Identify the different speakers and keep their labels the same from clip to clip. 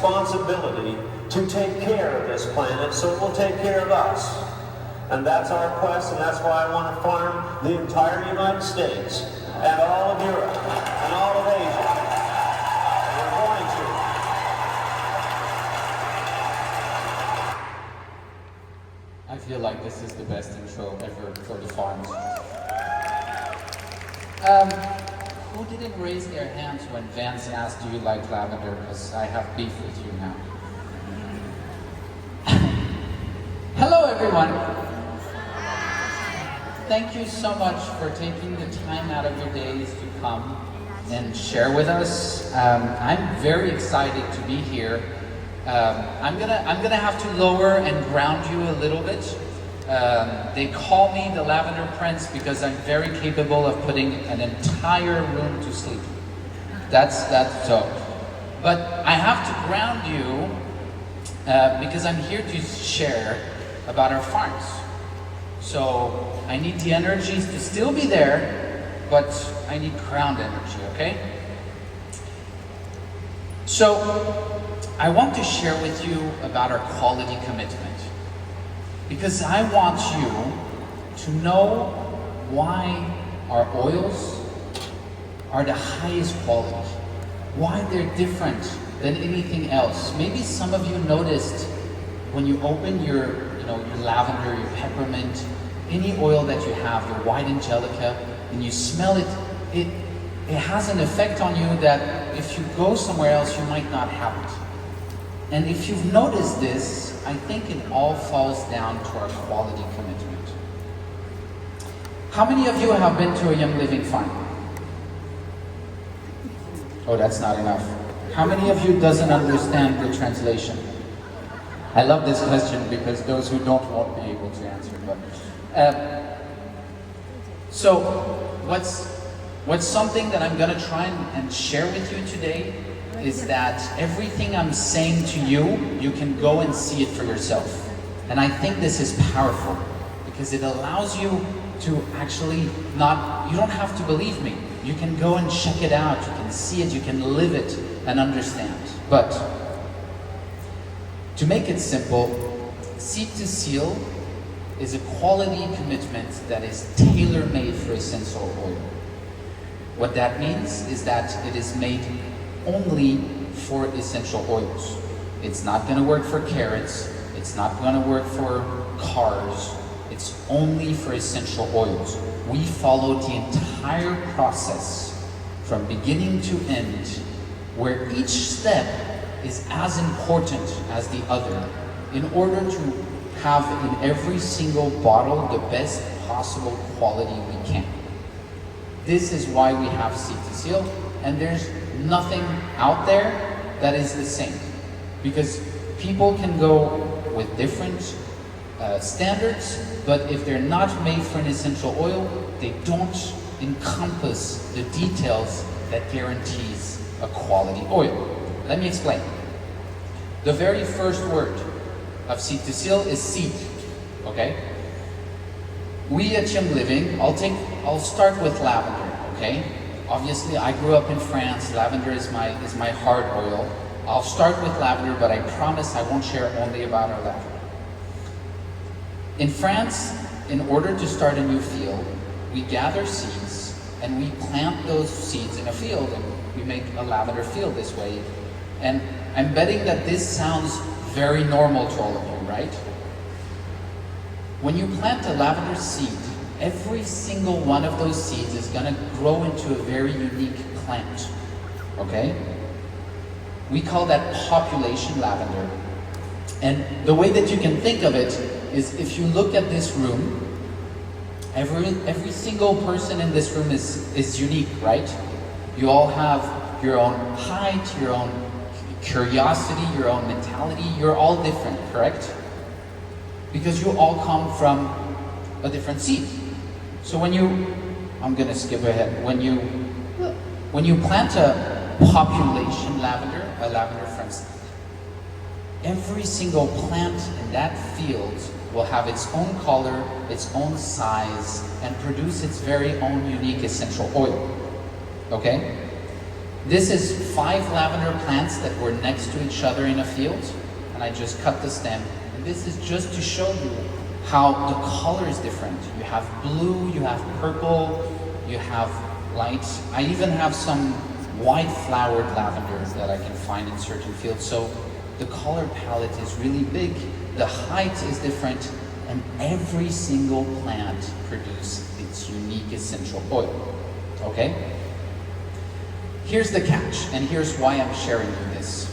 Speaker 1: responsibility to take care of this planet so it will take care of us. And that's our quest, and that's why I want to farm the entire United States and all of Europe and all of Asia. We're going to.
Speaker 2: I feel like this is the best intro ever for the farms. Who didn't raise their hands when Vance asked, do you like lavender? Because I have beef with you now. Hello everyone. Thank you so much for taking the time out of your days to come and share with us. I'm very excited to be here. I'm gonna have to lower and ground you a little bit. They call me the Lavender Prince because I'm very capable of putting an entire room to sleep. That's so. But I have to ground you because I'm here to share about our farms. So I need the energies to still be there, but I need ground energy, okay? So I want to share with you about our quality commitment. Because I want you to know why our oils are the highest quality, why they're different than anything else. Maybe some of you noticed when you open your lavender, your peppermint, any oil that you have, your white angelica, and you smell it, it has an effect on you that if you go somewhere else, you might not have it. And if you've noticed this, I think it all falls down to our quality commitment. How many of you have been to a Young Living farm? Oh, that's not enough. How many of you doesn't understand the translation? I love this question because those who don't won't be able to answer. But so, what's something that I'm going to try and share with you today is that everything I'm saying to you, you can go and see it for yourself. And I think this is powerful because it allows you to actually you don't have to believe me. You can go and check it out, you can see it, you can live it and understand. But to make it simple, Seed to Seal is a quality commitment that is tailor-made for essential oil. What that means is that it is made only for essential oils. It's not going to work for carrots. It's not going to work for cars. It's only for essential oils. We follow the entire process from beginning to end, where each step is as important as the other in order to have in every single bottle the best possible quality we can. This is why we have Seed to Seal, and there's nothing out there that is the same, because people can go with different standards, but if they're not made for an essential oil, they don't encompass the details that guarantees a quality oil. Let me explain. The very first word of Seed to Seal is seed, okay? We at Young Living, I'll start with lavender, okay? Obviously, I grew up in France. Lavender is my heart oil. I'll start with lavender, but I promise I won't share only about our lavender. In France, in order to start a new field, we gather seeds and we plant those seeds in a field, and we make a lavender field this way. And I'm betting that this sounds very normal to all of you, right? When you plant a lavender seed, every single one of those seeds is going to grow into a very unique plant, okay? We call that population lavender. And the way that you can think of it is, if you look at this room, every single person in this room is unique, right? You all have your own height, your own curiosity, your own mentality. You're all different, correct? Because you all come from a different seed. So I'm gonna skip ahead. When you plant a population lavender, a lavender from seed, every single plant in that field will have its own color, its own size, and produce its very own unique essential oil. Okay? This is 5 lavender plants that were next to each other in a field, and I just cut the stem. And this is just to show you how the color is different. You have blue, you have purple, you have light. I even have some white flowered lavenders that I can find in certain fields. So the color palette is really big, the height is different, and every single plant produces its unique essential oil, okay? Here's the catch, and here's why I'm sharing you this.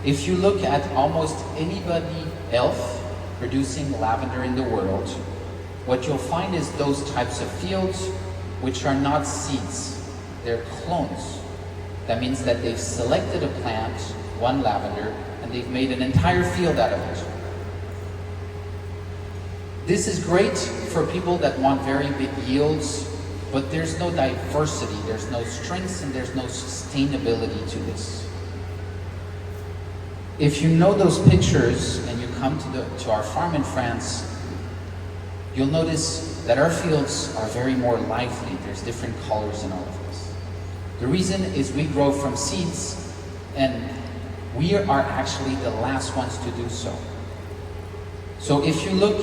Speaker 2: If you look at almost anybody else producing lavender in the world, what you'll find is those types of fields which are not seeds, they're clones. That means that they've selected a plant, one lavender, and they've made an entire field out of it. This is great for people that want very big yields, but there's no diversity, there's no strengths, and there's no sustainability to this. If you know those pictures and you come to our farm in France, you'll notice that our fields are very more lively. There's different colors in all of this. The reason is we grow from seeds, and we are actually the last ones to do so. So if you look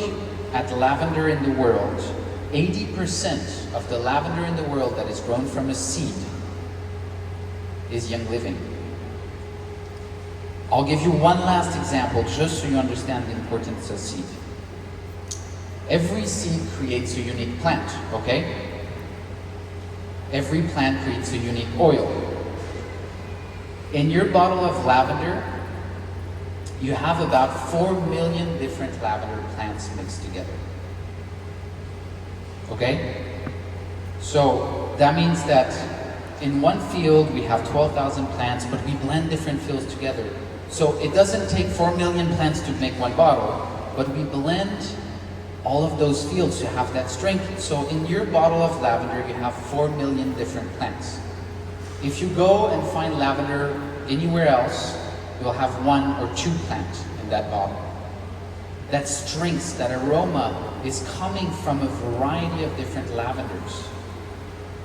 Speaker 2: at lavender in the world, 80% of the lavender in the world that is grown from a seed is young living. I'll give you one last example just so you understand the importance of seed. Every seed creates a unique plant, okay? Every plant creates a unique oil. In your bottle of lavender, you have about 4 million different lavender plants mixed together. Okay? So that means that in one field we have 12,000 plants, but we blend different fields together. So it doesn't take 4 million plants to make one bottle, but we blend all of those fields to have that strength. So in your bottle of lavender, you have 4 million different plants. If you go and find lavender anywhere else, you'll have 1 or 2 plants in that bottle. That strength, that aroma is coming from a variety of different lavenders,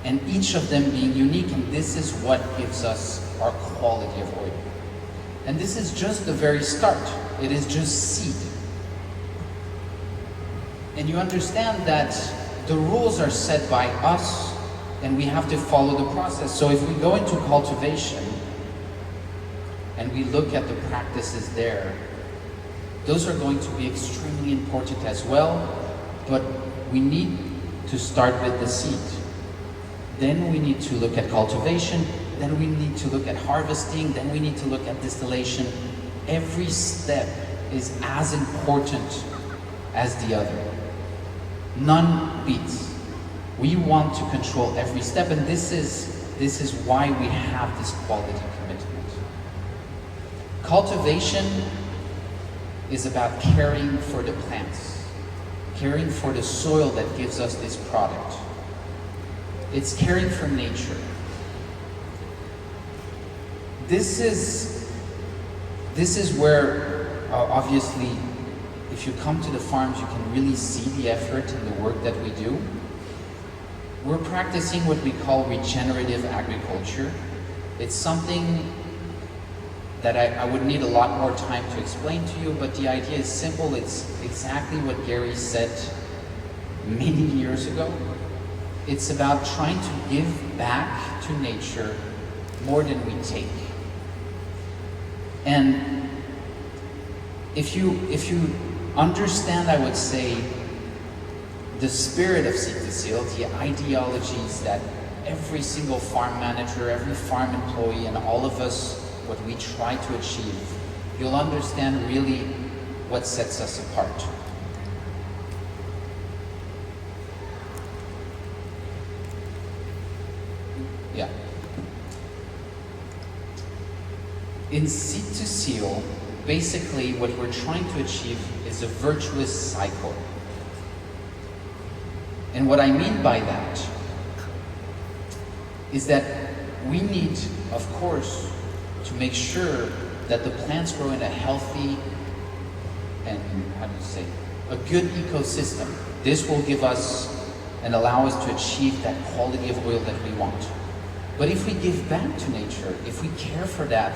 Speaker 2: and each of them being unique, and this is what gives us our quality of oil. And this is just the very start. It is just seed. And you understand that the rules are set by us, and we have to follow the process. So if we go into cultivation and we look at the practices there, those are going to be extremely important as well, but we need to start with the seed. Then we need to look at cultivation, then we need to look at harvesting, then we need to look at distillation. Every step is as important as the other. None beats. We want to control every step, and this is why we have this quality commitment. Cultivation is about caring for the plants, caring for the soil that gives us this product. It's caring for nature. This is where, obviously, if you come to the farms, you can really see the effort and the work that we do. We're practicing what we call regenerative agriculture. It's something that I would need a lot more time to explain to you, but the idea is simple. It's exactly what Gary said many years ago. It's about trying to give back to nature more than we take. And if you understand, I would say, the spirit of Seed to Seal, the ideologies that every single farm manager, every farm employee, and all of us, what we try to achieve, you'll understand really what sets us apart. Yeah. In Seed to Seal, basically what we're trying to achieve is a virtuous cycle. And what I mean by that is that we need, of course, to make sure that the plants grow in a healthy and, a good ecosystem. This will give us and allow us to achieve that quality of oil that we want. But if we give back to nature, if we care for that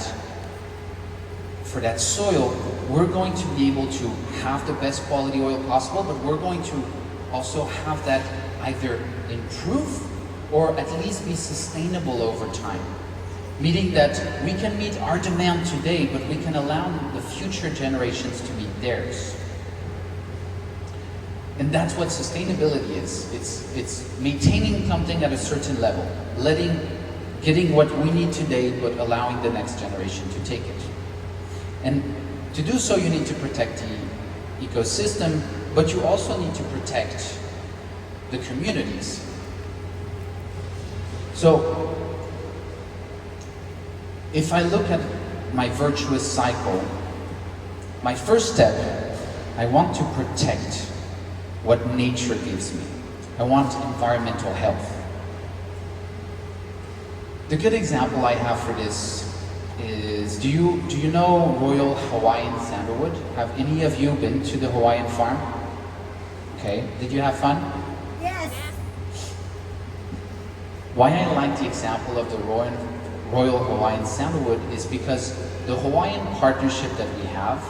Speaker 2: soil, we're going to be able to have the best quality oil possible, but we're going to also have that either improve or at least be sustainable over time. Meaning that we can meet our demand today, but we can allow the future generations to meet theirs. And that's what sustainability is. It's maintaining something at a certain level, getting what we need today, but allowing the next generation to take it. And to do so, you need to protect the ecosystem, but you also need to protect the communities. So, if I look at my virtuous cycle, my first step, I want to protect what nature gives me. I want environmental health. The good example I have for this is, do you know Royal Hawaiian Sandalwood? Have any of you been to the Hawaiian farm? Okay, did you have fun?
Speaker 3: Yes.
Speaker 2: Why I like the example of the Royal Hawaiian Sandalwood is because the Hawaiian partnership that we have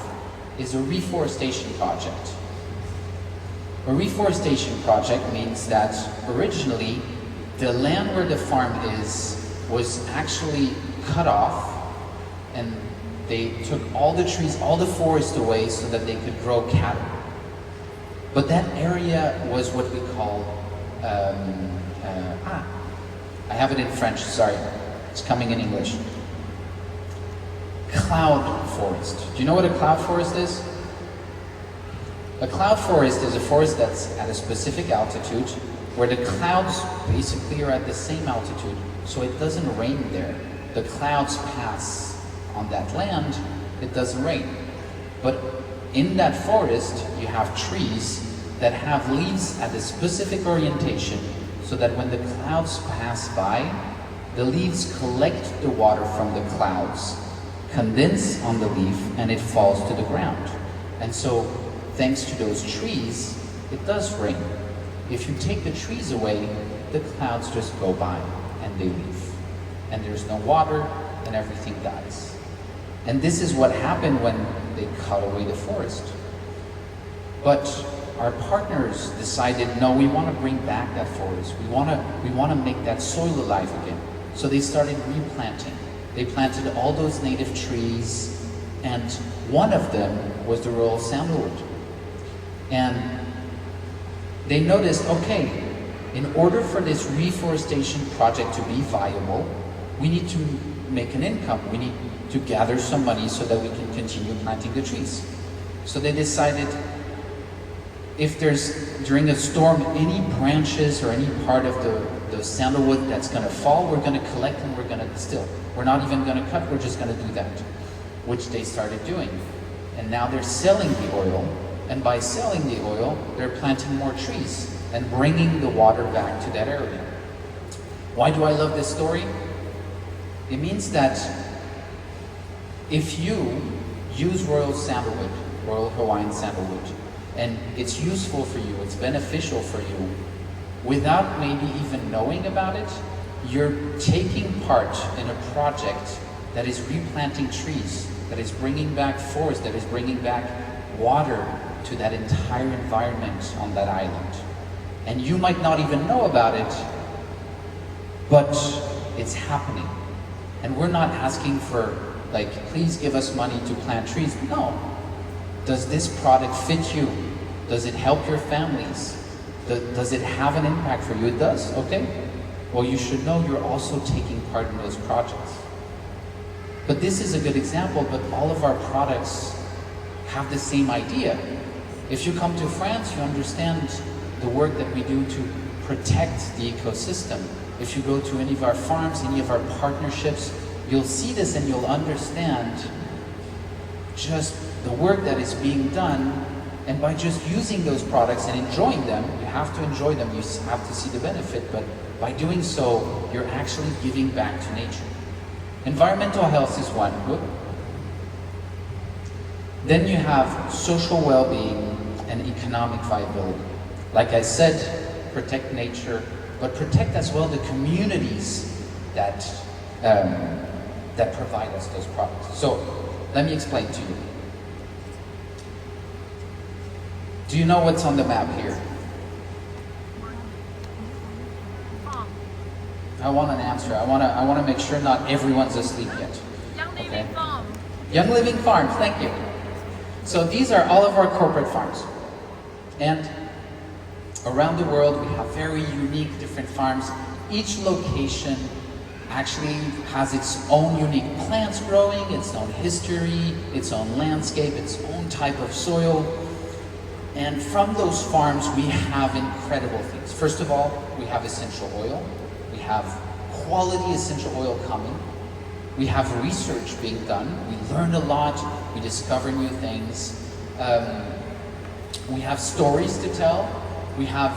Speaker 2: is a reforestation project. A reforestation project means that originally the land where the farm was actually cut off, and they took all the trees, all the forest away so that they could grow cattle. But that area was what we call, I have it in French, sorry, it's coming in English. Cloud forest. Do you know what a cloud forest is? A cloud forest is a forest that's at a specific altitude where the clouds basically are at the same altitude, so it doesn't rain there. The clouds pass on that land, it doesn't rain. But in that forest, you have trees that have leaves at a specific orientation so that when the clouds pass by, the leaves collect the water from the clouds, condense on the leaf, and it falls to the ground. And so, thanks to those trees, it does rain. If you take the trees away, the clouds just go by and they leave. And there's no water and everything dies. And this is what happened when they cut away the forest. But our partners decided, no, we want to bring back that forest. We want to make that soil alive again. So they started replanting. They planted all those native trees, and one of them was the Royal Sandalwood. And they noticed, okay, in order for this reforestation project to be viable, we need to make an income. We need to gather some money so that we can continue planting the trees. So they decided, if there's, during a storm, any branches or any part of the sandalwood that's going to fall, we're going to collect and we're going to distill. We're not even going to cut, we're just going to do that, which they started doing. And now they're selling the oil, and by selling the oil, they're planting more trees and bringing the water back to that area. Why do I love this story? It means that if you use Royal Sandalwood, Royal Hawaiian Sandalwood, and it's useful for you, it's beneficial for you, without maybe even knowing about it, you're taking part in a project that is replanting trees, that is bringing back forest, that is bringing back water to that entire environment on that island. And you might not even know about it, but it's happening. And we're not asking for, like, please give us money to plant trees. No. Does this product fit you? Does it help your families? Does it have an impact for you? It does? Okay. Well, you should know you're also taking part in those projects. But this is a good example, but all of our products have the same idea. If you come to France, you understand the work that we do to protect the ecosystem. If you go to any of our farms, any of our partnerships, you'll see this and you'll understand just the work that is being done. And by just using those products and enjoying them, you have to enjoy them, you have to see the benefit, but by doing so, you're actually giving back to nature. Environmental health is one. Then you have social well-being and economic viability. Like I said, protect nature, but protect as well the communities that that provide us those products. So let me explain to you. Do you know what's on the map here? I want an answer. I want to make sure not everyone's asleep yet. Okay. Young Living Farms, thank you. So these are all of our corporate farms. And around the world we have very unique different farms. Each location actually has its own unique plants growing, its own history, its own landscape, its own type of soil. And from those farms we have incredible things. First of all, we have essential oil. We have quality essential oil coming. We have research being done. We learn a lot. We discover new things. We have stories to tell. We have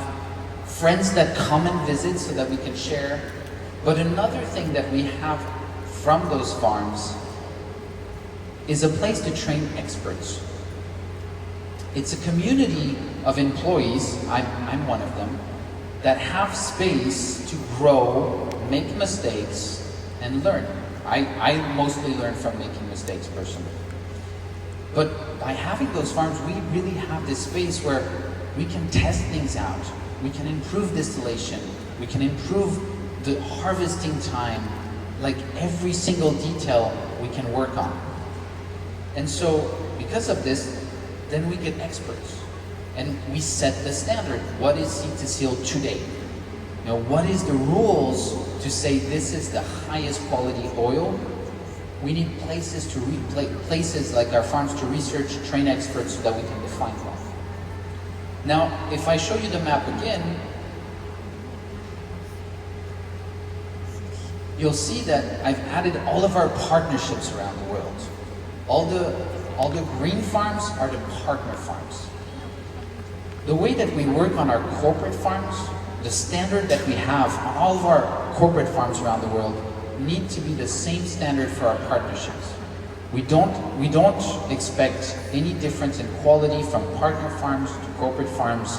Speaker 2: friends that come and visit so that we can share. But another thing that we have from those farms is a place to train experts. It's a community of employees, I'm one of them, that have space to grow, make mistakes, and learn. I mostly learn from making mistakes personally. But by having those farms, we really have this space where we can test things out. We can improve distillation. We can improve the harvesting time. Like every single detail we can work on. And so because of this, then we get experts. And we set the standard. What is seed to seal today? You know, what is the rules to say this is the highest quality oil? We need places to places like our farms to research, train experts so that we can define that. Now, if I show you the map again, you'll see that I've added all of our partnerships around the world. All the green farms are the partner farms. The way that we work on our corporate farms, the standard that we have on all of our corporate farms around the world need to be the same standard for our partnerships. We don't expect any difference in quality from partner farms to corporate farms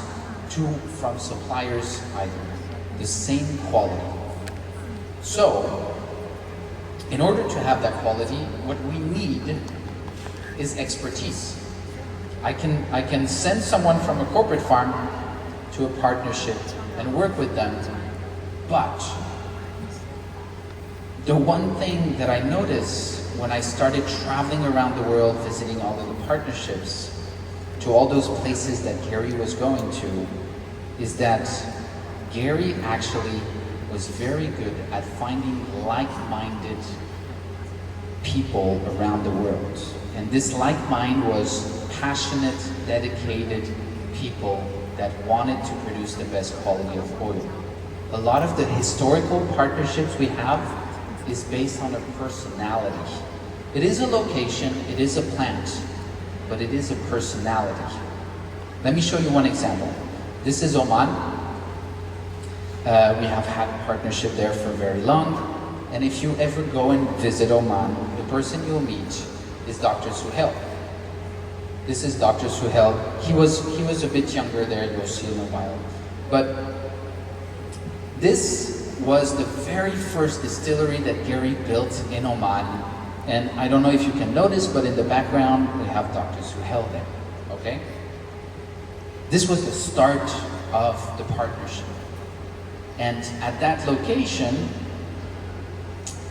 Speaker 2: to from suppliers either. The same quality. So, in order to have that quality, what we need is expertise. I can send someone from a corporate farm to a partnership and work with them, but the one thing that I noticed when I started traveling around the world, visiting all of the partnerships, to all those places that Gary was going to, is that Gary actually was very good at finding like-minded people around the world. And this like mind was passionate, dedicated people that wanted to produce the best quality of oil. A lot of the historical partnerships we have is based on a personality. It is a location, it is a plant, but it is a personality. Let me show you one example. This is Oman. We have had a partnership there for very long. And if you ever go and visit Oman, the person you'll meet is Dr. Suhail. This is Dr. Suhail. He was a bit younger there, you'll see in a while. But this was the very first distillery that Gary built in Oman. And I don't know if you can notice, but in the background, we have Dr. Suhail there, okay? This was the start of the partnership. And at that location,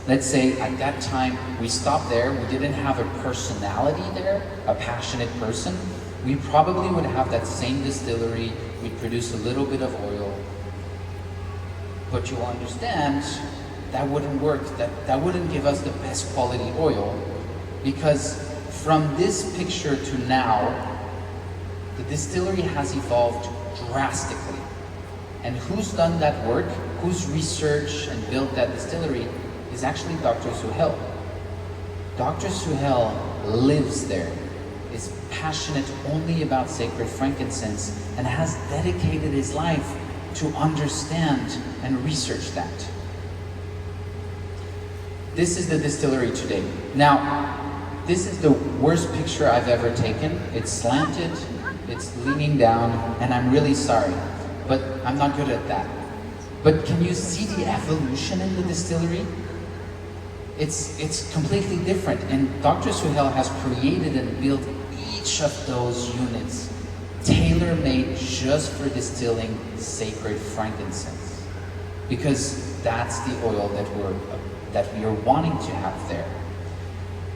Speaker 2: let's say at that time we stopped there, we didn't have a personality there, a passionate person, we probably would have that same distillery, we'd produce a little bit of oil, but you'll understand that wouldn't work, that wouldn't give us the best quality oil, because from this picture to now, the distillery has evolved drastically. And who's done that work, who's researched and built that distillery, is actually Dr. Suhail. Dr. Suhail lives there, is passionate only about sacred frankincense, and has dedicated his life to understand and research that. This is the distillery today. Now, this is the worst picture I've ever taken. It's slanted, it's leaning down, and I'm really sorry, but I'm not good at that. But can you see the evolution in the distillery? It's completely different. And Dr. Suhail has created and built each of those units tailor-made just for distilling sacred frankincense. Because that's the oil that we are wanting to have there.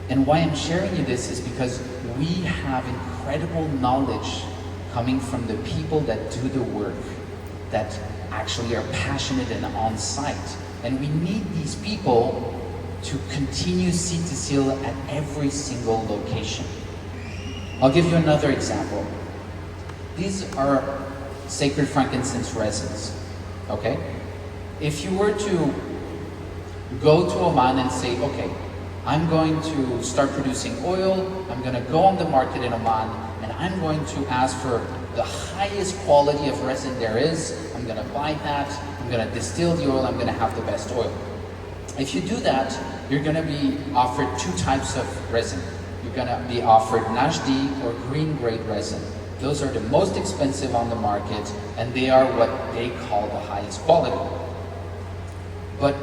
Speaker 2: And why I'm sharing you this is because we have incredible knowledge coming from the people that do the work, that actually are passionate and on site. And we need these people to continue seed to seal at every single location. I'll give you another example. These are sacred frankincense resins, okay? If you were to go to Oman and say, okay, I'm going to start producing oil, I'm going to go on the market in Oman, and I'm going to ask for the highest quality of resin there is, I'm going to buy that, I'm going to distill the oil, I'm going to have the best oil. If you do that, you're going to be offered two types of resin. You're going to be offered Najdi or green grade resin. Those are the most expensive on the market, and they are what they call the highest quality. But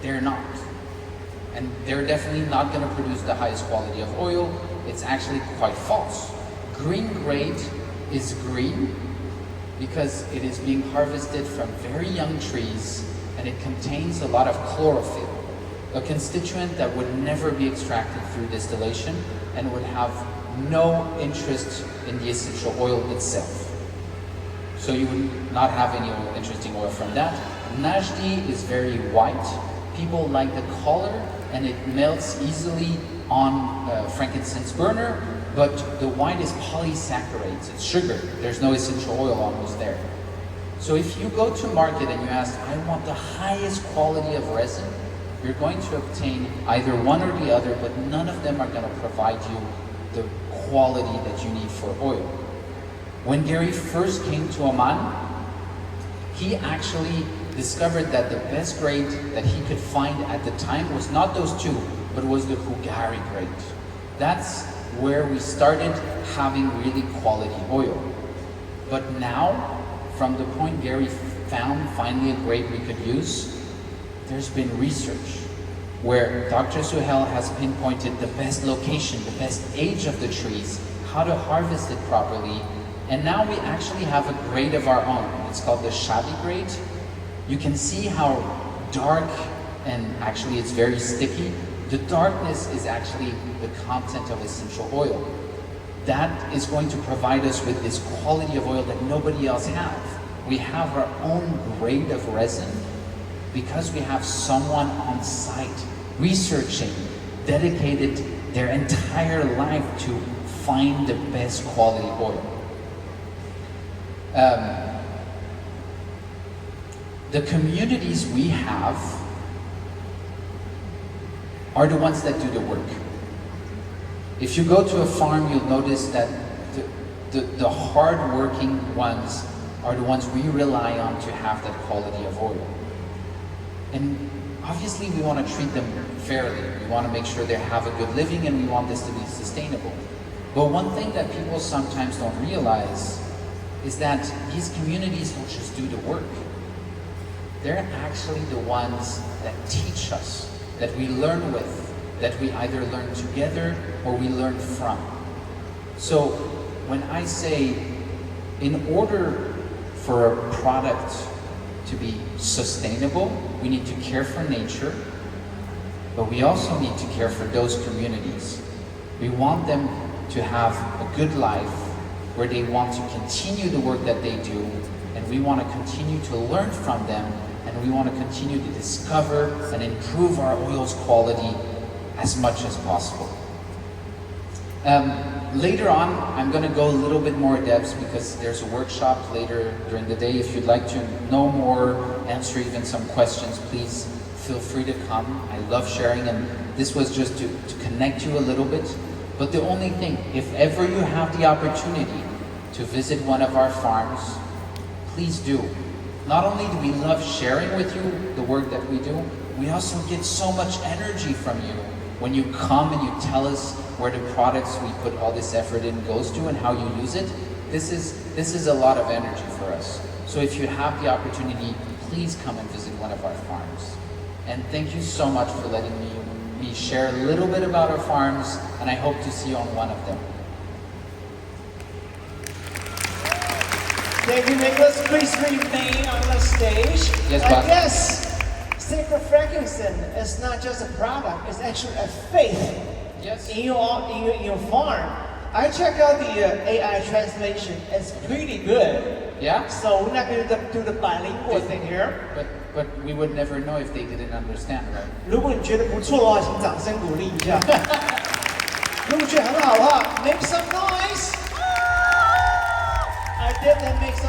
Speaker 2: they're not. And they're definitely not going to produce the highest quality of oil. It's actually quite false. Green grade is green because it is being harvested from very young trees, and it contains a lot of chlorophyll, a constituent that would never be extracted through distillation and would have no interest in the essential oil itself. So you would not have any interesting oil from that. Najdi is very white. People like the color, and it melts easily on frankincense burner, but the white is polysaccharides, it's sugar. There's no essential oil almost there. So if you go to market and you ask, I want the highest quality of resin, you're going to obtain either one or the other, but none of them are going to provide you the quality that you need for oil. When Gary first came to Oman, he actually discovered that the best grade that he could find at the time was not those two, but was the Hugari grade. That's where we started having really quality oil. But now, from the point Gary found finally a grade we could use, there's been research where Dr. Suhail has pinpointed the best location, the best age of the trees, how to harvest it properly, and now we actually have a grade of our own. It's called the Shabi grade. You can see how dark, and actually it's very sticky. The darkness is actually the content of essential oil. That is going to provide us with this quality of oil that nobody else has. We have our own grade of resin because we have someone on site researching, dedicated their entire life to find the best quality oil. The communities we have are the ones that do the work. If you go to a farm, you'll notice that the hard-working ones are the ones we rely on to have that quality of oil. And obviously we want to treat them fairly. We want to make sure they have a good living, and we want this to be sustainable. But one thing that people sometimes don't realize is that these communities don't just do the work. They're actually the ones that teach us, that we learn with, that we either learn together or we learn from. So when I say, in order for a product to be sustainable, we need to care for nature, but we also need to care for those communities. We want them to have a good life where they want to continue the work that they do, and we want to continue to learn from them, and we want to continue to discover and improve our oil's quality as much as possible. Later on, I'm going to go a little bit more in depth because there's a workshop later during the day. If you'd like to know more, answer even some questions, please feel free to come. I love sharing, and this was just to connect you a little bit. But the only thing, if ever you have the opportunity to visit one of our farms, please do. Not only do we love sharing with you the work that we do, we also get so much energy from you when you come and you tell us where the products we put all this effort in goes to and how you use it. This is a lot of energy for us. So if you have the opportunity, please come and visit one of our farms. And thank you so much for letting me share a little bit about our farms, and I hope to see you on one of them.
Speaker 3: Thank you, Nicholas. Please remain on the stage.
Speaker 2: Yes,
Speaker 3: I
Speaker 2: boss.
Speaker 3: guess sacred frankincense is not just a product; it's actually a faith.
Speaker 2: Yes.
Speaker 3: In your farm. I checked out the AI translation. It's pretty good.
Speaker 2: Yeah?
Speaker 3: So we're not going to do the bilingual thing here.
Speaker 2: But we would never know if they didn't understand, right?
Speaker 3: 如果你觉得不错的话，请掌声鼓励一下。如果觉得很好的话 ，make some noise. I did make some.